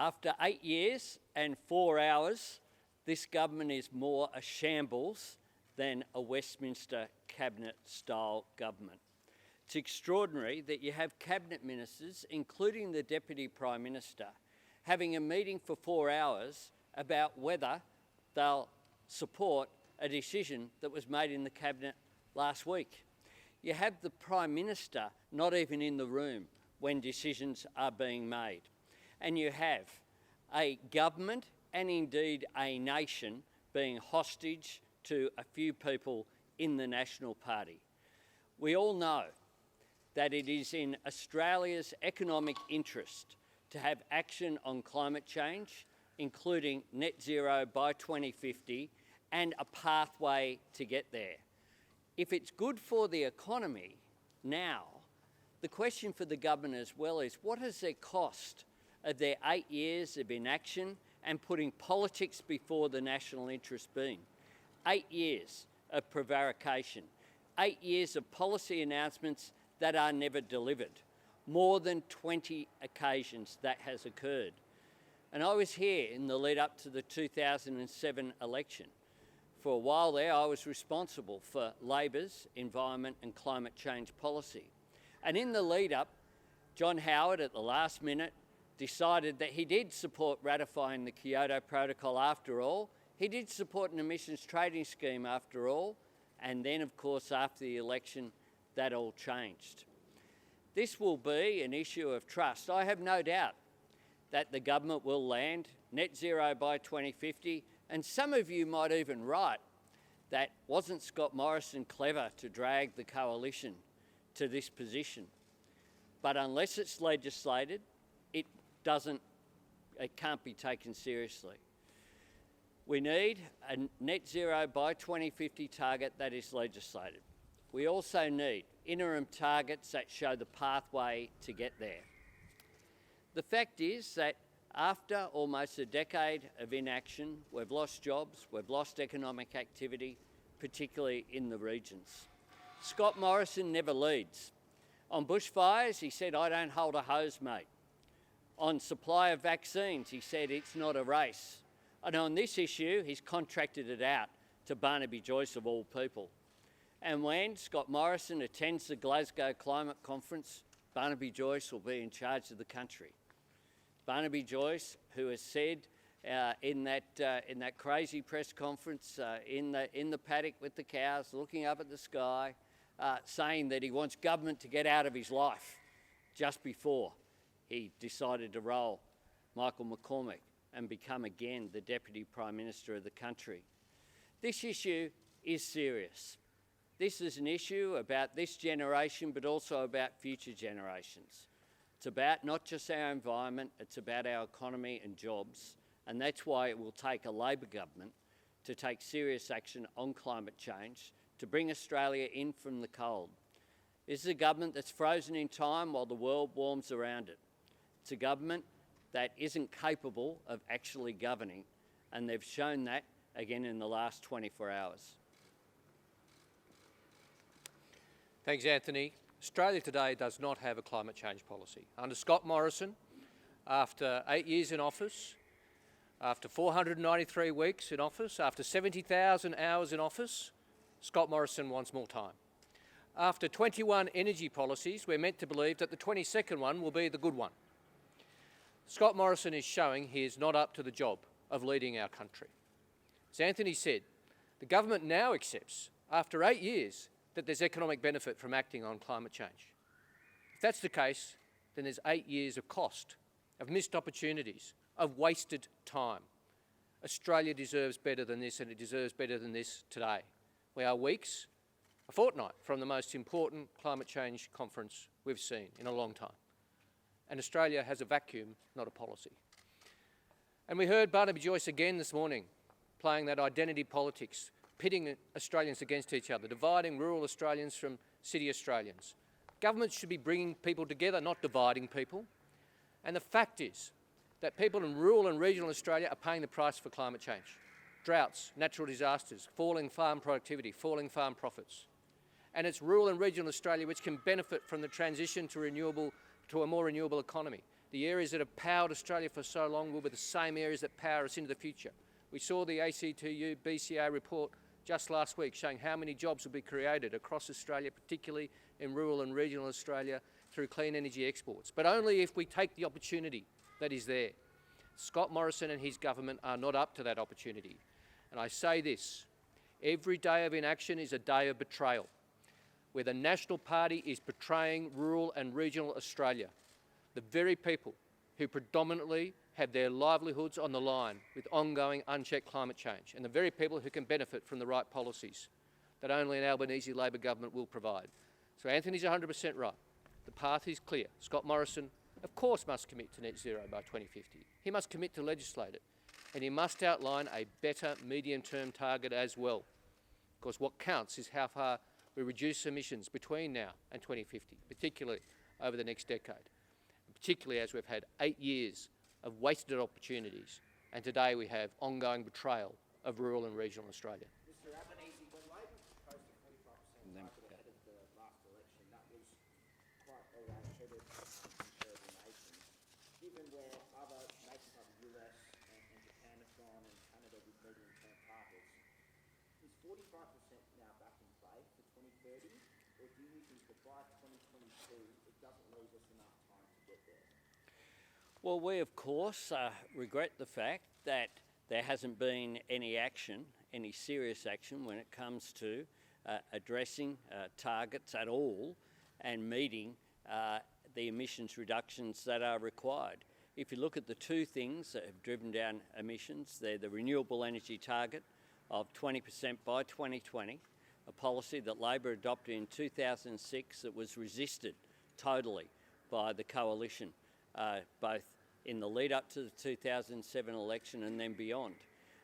After 8 years and 4 hours, this government is more a shambles than a Westminster cabinet-style government. It's extraordinary that you have cabinet ministers, including the Deputy Prime Minister, having a meeting for 4 hours about whether they'll support a decision that was made in the cabinet last week. You have the Prime Minister not even in the room when decisions are being made. And you have a government and indeed a nation being hostage to a few people in the National Party. We all know that it is in Australia's economic interest to have action on climate change, including net zero by 2050 and a pathway to get there. If it's good for the economy now, the question for the government as well is, what has their cost of their 8 years of inaction and putting politics before the national interest been? 8 years of prevarication, 8 years of policy announcements that are never delivered. More than 20 occasions that has occurred. And I was here in the lead up to the 2007 election. For a while there, I was responsible for Labor's environment and climate change policy. And in the lead up, John Howard at the last minute decided that he did support ratifying the Kyoto Protocol after all. He did support an emissions trading scheme after all. And then, of course, after the election, that all changed. This will be an issue of trust. I have no doubt that the government will land net zero by 2050. And some of you might even write that wasn't Scott Morrison clever to drag the coalition to this position. But unless it's legislated, it can't be taken seriously. We need a net zero by 2050 target that is legislated. We also need interim targets that show the pathway to get there. The fact is that after almost a decade of inaction, we've lost jobs, we've lost economic activity, particularly in the regions. Scott Morrison never leads. On bushfires, he said, "I don't hold a hose, mate." On supply of vaccines, he said, "It's not a race." And on this issue, he's contracted it out to Barnaby Joyce of all people. And when Scott Morrison attends the Glasgow Climate Conference, Barnaby Joyce will be in charge of the country. Barnaby Joyce, who has said in that crazy press conference in the paddock with the cows, looking up at the sky, saying that he wants government to get out of his life just before he decided to roll Michael McCormack and become again the Deputy Prime Minister of the country. This issue is serious. This is an issue about this generation, but also about future generations. It's about not just our environment, it's about our economy and jobs, and that's why it will take a Labor government to take serious action on climate change to bring Australia in from the cold. This is a government that's frozen in time while the world warms around it. It's a government that isn't capable of actually governing, and they've shown that again in the last 24 hours. Thanks, Anthony. Australia today does not have a climate change policy. Under Scott Morrison, after 8 years in office, after 493 weeks in office, after 70,000 hours in office, Scott Morrison wants more time. After 21 energy policies, we're meant to believe that the 22nd one will be the good one. Scott Morrison is showing he is not up to the job of leading our country. As Anthony said, the government now accepts, after 8 years, that there's economic benefit from acting on climate change. If that's the case, then there's 8 years of cost, of missed opportunities, of wasted time. Australia deserves better than this, and it deserves better than this today. We are weeks, a fortnight from the most important climate change conference we've seen in a long time. And Australia has a vacuum, not a policy. And we heard Barnaby Joyce again this morning, playing that identity politics, pitting Australians against each other, dividing rural Australians from city Australians. Governments should be bringing people together, not dividing people. And the fact is that people in rural and regional Australia are paying the price for climate change. Droughts, natural disasters, falling farm productivity, falling farm profits. And it's rural and regional Australia which can benefit from the transition to a more renewable economy. The areas that have powered Australia for so long will be the same areas that power us into the future. We saw the ACTU BCA report just last week showing how many jobs will be created across Australia, particularly in rural and regional Australia, through clean energy exports, but only if we take the opportunity that is there. Scott Morrison and his government are not up to that opportunity. And I say this, every day of inaction is a day of betrayal, where the National Party is betraying rural and regional Australia, the very people who predominantly have their livelihoods on the line with ongoing unchecked climate change, and the very people who can benefit from the right policies that only an Albanese Labor government will provide. So Anthony's 100% right. The path is clear. Scott Morrison, of course, must commit to net zero by 2050. He must commit to legislate it, and he must outline a better medium-term target as well, because what counts is how far we reduce emissions between now and 2050, particularly over the next decade, particularly as we've had 8 years of wasted opportunities, and today we have ongoing betrayal of rural and regional Australia. Mr Albanese, when Labor proposed a 45% target ahead of the last election, that was quite a light-headed conservative nation. Given where other nations like the US and Japan have gone, and Canada with medium-term targets, is 45% now back in play for 2030, or do you think that by 2022 it doesn't leave us enough time to get there? Well, we of course regret the fact that there hasn't been any action, any serious action when it comes to addressing targets at all and meeting the emissions reductions that are required. If you look at the two things that have driven down emissions, they're the renewable energy target of 20% by 2020, a policy that Labor adopted in 2006 that was resisted totally by the coalition, both in the lead up to the 2007 election and then beyond.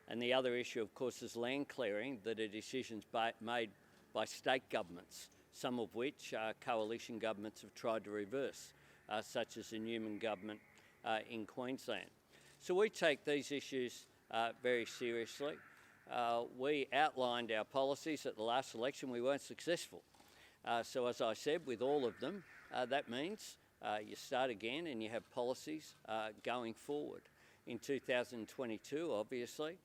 And the other issue, of course, is land clearing, that are decisions made by state governments, some of which coalition governments have tried to reverse, such as the Newman government in Queensland. So we take these issues very seriously. We outlined our policies at the last election. We weren't successful. So as I said, with all of them, that means you start again and you have policies going forward. In 2022, obviously.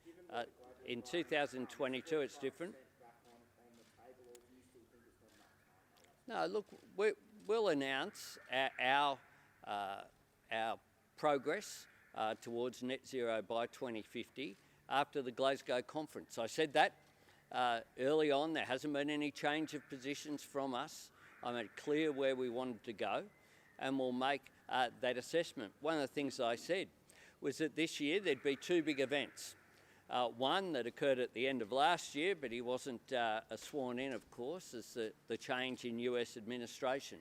In 2022, it's different. No, look, we'll announce our progress towards net zero by 2050 after the Glasgow conference. I said that early on. There hasn't been any change of positions from us. I made clear where we wanted to go, and we'll make that assessment. One of the things I said was that this year there'd be two big events. One that occurred at the end of last year, but he wasn't sworn in, of course, is the change in US administration.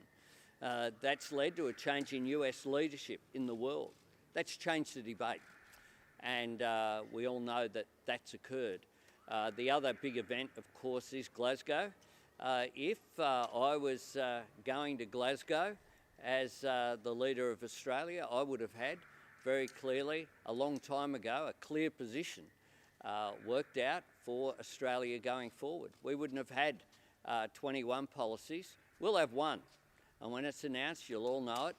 That's led to a change in US leadership in the world. That's changed the debate, and we all know that that's occurred. The other big event, of course, is Glasgow. If I was going to Glasgow as the leader of Australia, I would have had very clearly, a long time ago, a clear position worked out for Australia going forward. We wouldn't have had 21 policies. We'll have one, and when it's announced, you'll all know it.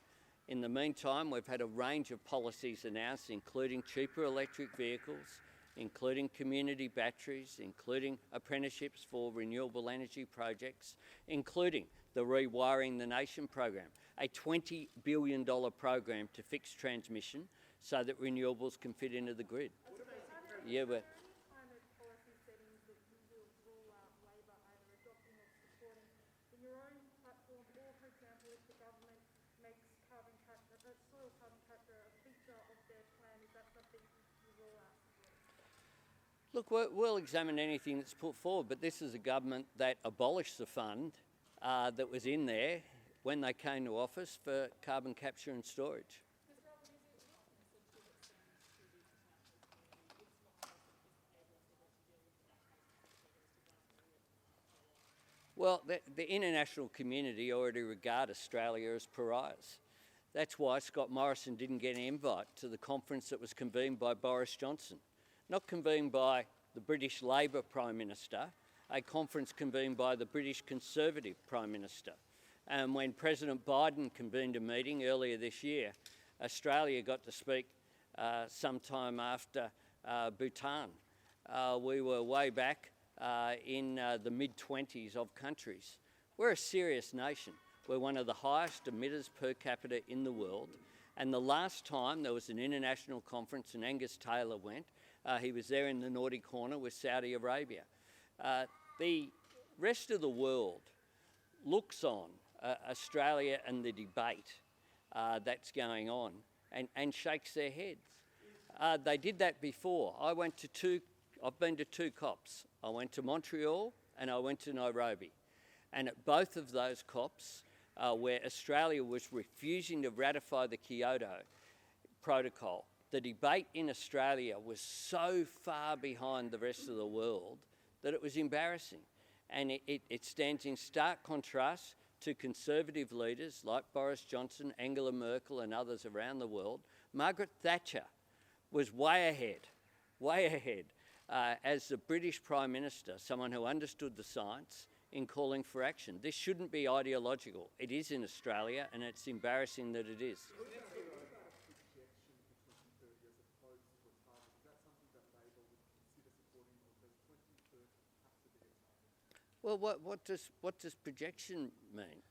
In the meantime, we've had a range of policies announced, including cheaper electric vehicles, including community batteries, including apprenticeships for renewable energy projects, including the Rewiring the Nation program, a $20 billion program to fix transmission so that renewables can fit into the grid. Yeah, but kind of policy settings that you will rule out Labor either adopting or supporting in your own platform, or, for example, if the government makes soil carbon capture a feature of their plan, is that something you rule out? look, we'll examine anything that's put forward, but this is a government that abolished the fund that was in there when they came to office for carbon capture and storage. Well, the international community already regard Australia as pariahs. That's why Scott Morrison didn't get an invite to the conference that was convened by Boris Johnson, not convened by the British Labor Prime Minister, a conference convened by the British Conservative Prime Minister. And when President Biden convened a meeting earlier this year, Australia got to speak sometime after Bhutan. We were way back in the mid-20s of countries. We're a serious nation. We're one of the highest emitters per capita in the world. And the last time there was an international conference and Angus Taylor went, he was there in the naughty corner with Saudi Arabia. The rest of the world looks on Australia and the debate that's going on and shakes their heads. They did that before. I've been to two COPs. I went to Montreal and I went to Nairobi. And at both of those COPs, where Australia was refusing to ratify the Kyoto Protocol, the debate in Australia was so far behind the rest of the world that it was embarrassing. And it stands in stark contrast to conservative leaders like Boris Johnson, Angela Merkel and others around the world. Margaret Thatcher was way ahead as the British Prime Minister, someone who understood the science in calling for action. This shouldn't be ideological. It is in Australia and it's embarrassing that it is. Well, what does projection mean?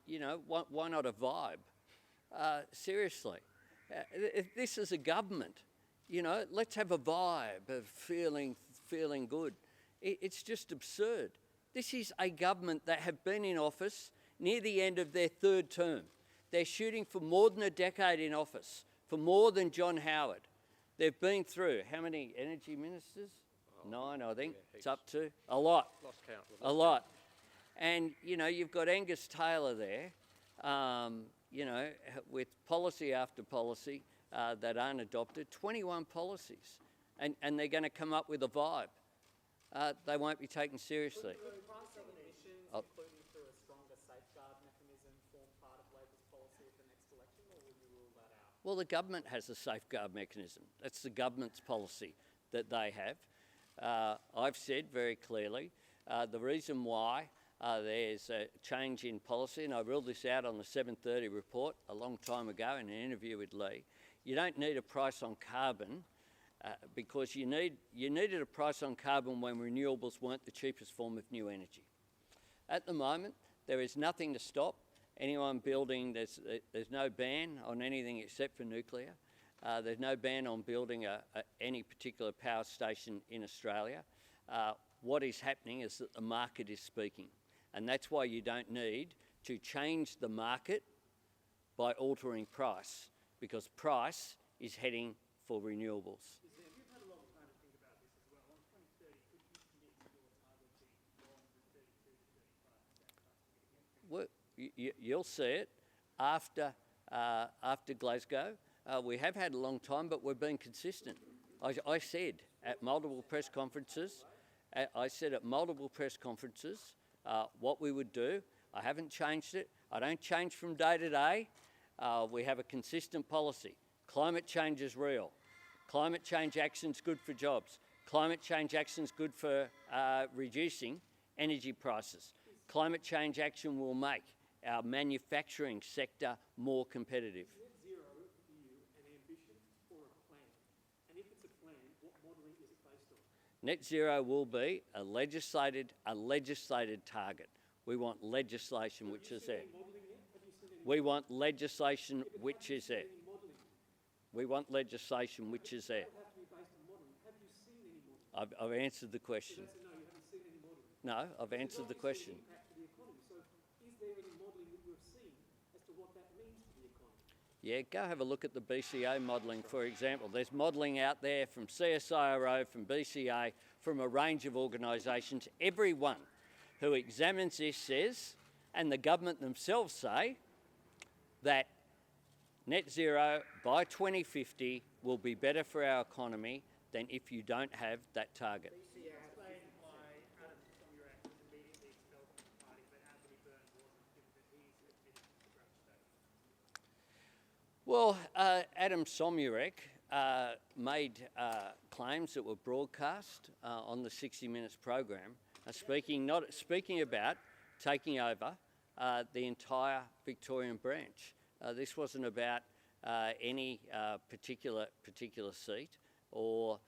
You know, why not a vibe? Seriously, if this is a government, you know, let's have a vibe of feeling good. It's just absurd. This is a government that have been in office near the end of their third term. They're shooting for more than a decade in office, for more than John Howard. They've been through how many energy ministers? 9, I think. Yeah, it's up to a lot. Lost count. A lot. And, you know, you've got Angus Taylor there, you know, with policy after policy that aren't adopted, 21 policies. And they're going to come up with a vibe. They won't be taken seriously. Would price of emissions, including through a stronger safeguard mechanism, form part of Labor's policy at the next election, or will you rule that out? Well, the government has a safeguard mechanism. That's the government's policy that they have. I've said very clearly the reason why there's a change in policy, and I ruled this out on the 7:30 report a long time ago in an interview with Lee. You don't need a price on carbon because you needed a price on carbon when renewables weren't the cheapest form of new energy. At the moment, there is nothing to stop anyone building. There's no ban on anything except for nuclear. There's no ban on building any particular power station in Australia. What is happening is that the market is speaking. And that's why you don't need to change the market by altering price, because price is heading for renewables. You've had a long time to think about this as well. On 2030, could you commit that your target will be lower than 32 to 35%? Well, you'll see it after Glasgow. We have had a long time, but we've been consistent. I said at multiple press conferences, what we would do. I haven't changed it. I don't change from day to day. We have a consistent policy. Climate change is real. Climate change action's good for jobs. Climate change action's good for reducing energy prices. Climate change action will make our manufacturing sector more competitive. Net zero for you an ambition or a plan? And if it's a plan, what modelling is it based on? Net zero will be a legislated target. We want legislation which is there. We want legislation which is there. We want legislation which is there. I've answered the question. No, I've answered the question. Yeah, go have a look at the BCA modelling, for example. There's modelling out there from CSIRO, from BCA, from a range of organisations. Everyone who examines this says, and the government themselves say, that net zero by 2050 will be better for our economy than if you don't have that target. Well, Adam Somyurek made claims that were broadcast on the 60 Minutes program, speaking about taking over the entire Victorian branch. This wasn't about any particular seat, or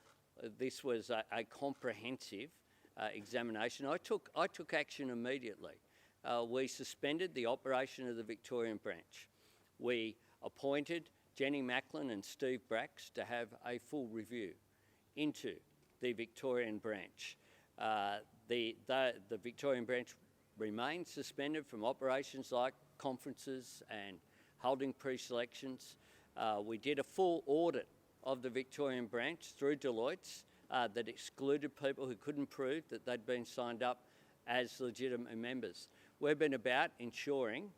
this was a comprehensive examination. I took action immediately. We suspended the operation of the Victorian branch. We appointed Jenny Macklin and Steve Bracks to have a full review into the Victorian branch. The Victorian branch remains suspended from operations like conferences and holding pre-selections. We did a full audit of the Victorian branch through Deloitte's that excluded people who couldn't prove that they'd been signed up as legitimate members. We've been about ensuring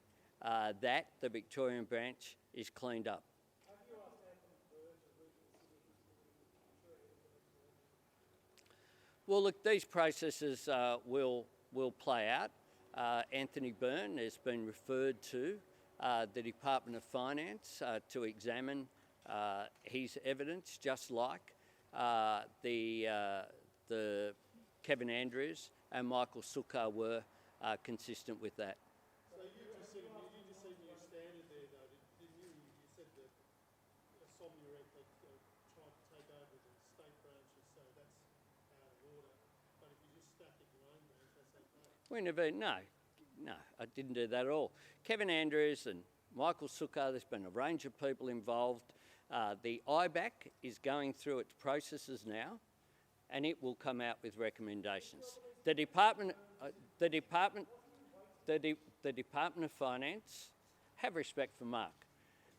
that the Victorian branch is cleaned up. Well, look, these processes will play out. Anthony Byrne has been referred to the Department of Finance to examine his evidence, just like the Kevin Andrews and Michael Sukkar were consistent with that. So you just said in your standard there, though, didn't you? You said that Somnia tried to take over the state branches, so that's out of order. But if you just static your own branch, that's okay. We never, no, I didn't do that at all. Kevin Andrews and Michael Sukkar, there's been a range of people involved. The IBAC is going through its processes now, and it will come out with recommendations. The Department of Finance, have respect for Mark.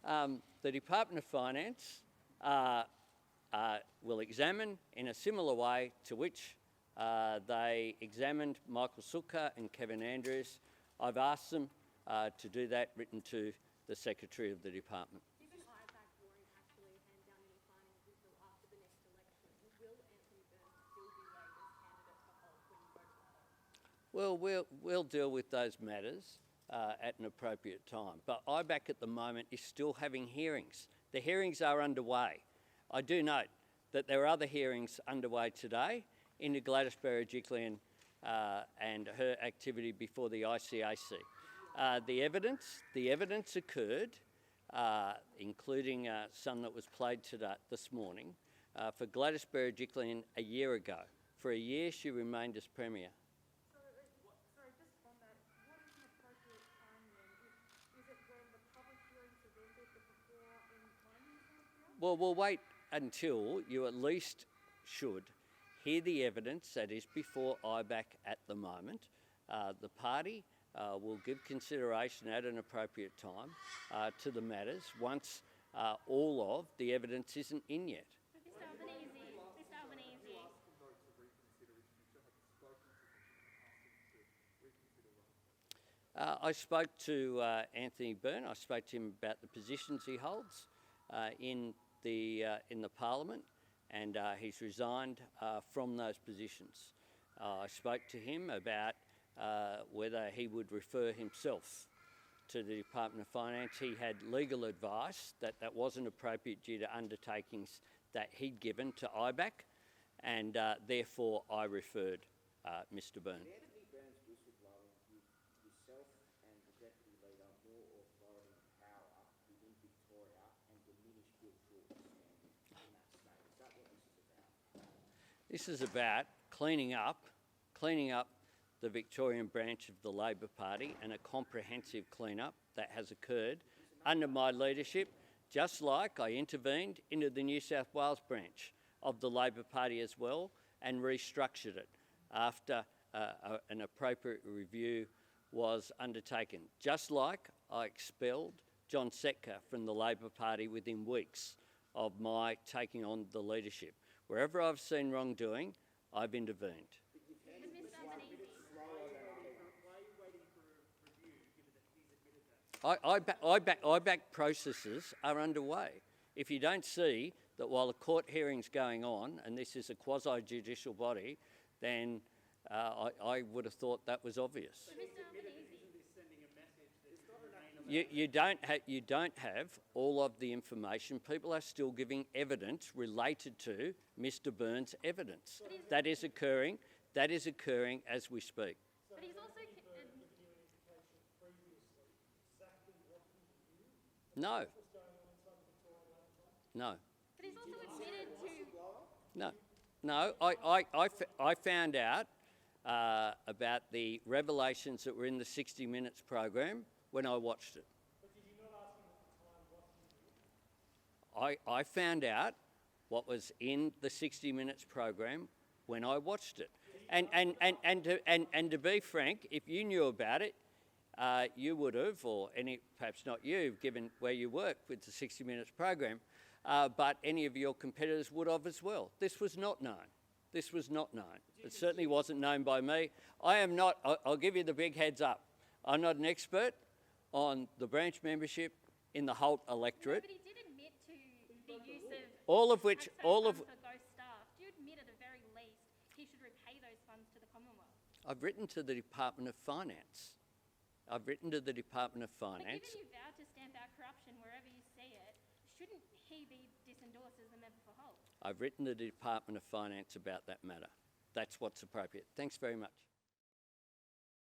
The Department of Finance will examine in a similar way to which they examined Michael Sukkar and Kevin Andrews. I've asked them to do that, written to the Secretary of the Department. Given IBAC won't actually hand down any findings until after the next election, will Anthony Byrne still be Labor's candidate for Holt when you vote for Holt? Well, we'll deal with those matters at an appropriate time. But IBAC at the moment is still having hearings. The hearings are underway. I do note that there are other hearings underway today into Gladys Berejiklian and her activity before the ICAC. The evidence occurred, including some that was played this morning, for Gladys Berejiklian a year ago. For a year, she remained as Premier. Sorry, just on that, what is an appropriate time then? Is it when the public hearings have ended but before any findings are here? Well, we'll wait until you at least should hear the evidence that is before IBAC at the moment. The party will give consideration at an appropriate time to the matters once all of the evidence isn't in yet. Mr. Albanese. I spoke to Anthony Byrne. I spoke to him about the positions he holds in the Parliament, and he's resigned from those positions. I spoke to him about whether he would refer himself to the Department of Finance. He had legal advice that that wasn't appropriate due to undertakings that he'd given to IBAC, and therefore I referred Mr. Byrne. Anthony Byrne's whistleblowing give yourself and the Deputy Leader more authority and power within Victoria and diminish Bill Short's standing in that state. Is that what this is about? This is about cleaning up the Victorian branch of the Labor Party, and a comprehensive clean-up that has occurred under my leadership, just like I intervened into the New South Wales branch of the Labor Party as well and restructured it after an appropriate review was undertaken. Just like I expelled John Setka from the Labor Party within weeks of my taking on the leadership. Wherever I've seen wrongdoing, I've intervened. IBAC processes are underway. If you don't see that while the court hearing's going on, and this is a quasi-judicial body, then I would have thought that was obvious. You don't have all of the information. People are still giving evidence related to Mr. Byrne's evidence. That is occurring as we speak. But he's also... No. No. But he's also admitted to... No. No, I found out about the revelations that were in the 60 Minutes program when I watched it. But did you not ask him at the time what he did? I found out what was in the 60 Minutes program when I watched it. And to be frank, if you knew about it, you would have, or perhaps not you, given where you work with the 60 Minutes program, but any of your competitors would have as well. This was not known. This was not known. It certainly wasn't known by me. I am not, I'll give you the big heads up. I'm not an expert on the branch membership in the Holt electorate. No, but he did admit to the use of... All of which, for ghost staff. Do you admit at the very least he should repay those funds to the Commonwealth? I've written to the Department of Finance. I've written to the Department of But Finance. given you vow to stamp out corruption wherever you see it, shouldn't he be disendorsed as a member for Holt? I've written to the Department of Finance about that matter. That's what's appropriate. Thanks very much.